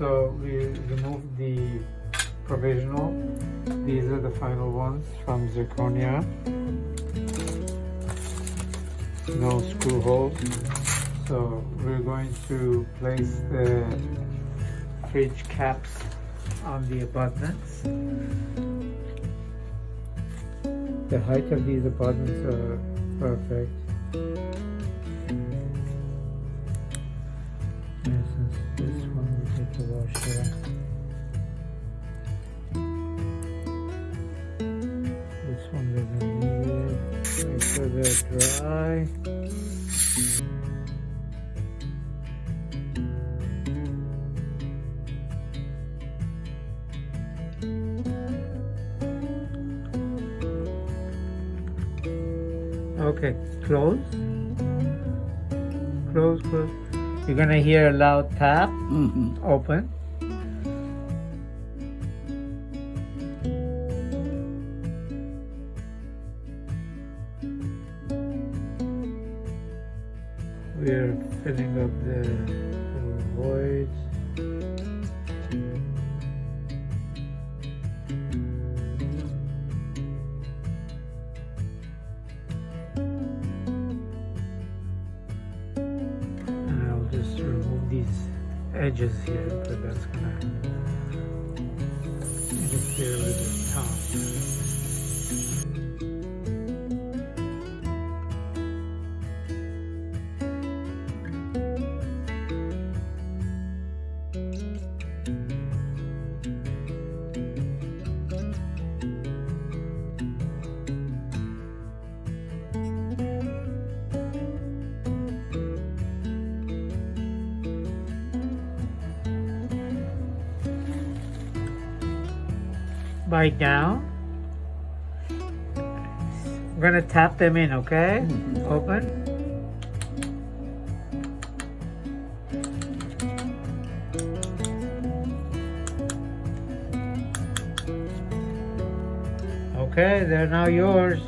So we removed the provisional. These are the final ones from zirconia. No screw holes. So we're going to place the fridge caps on the abutments. The height of these abutments are perfect. For instance, this one we take the washer. This one doesn't need it. Make sure they're dry. Okay, close. Close. You're gonna hear a loud tap. Open. We're filling up the little voids. Just remove these edges here, but that's gonna interfere with the top. Bite down. I'm gonna tap them in, okay? Open. Okay, they're now yours.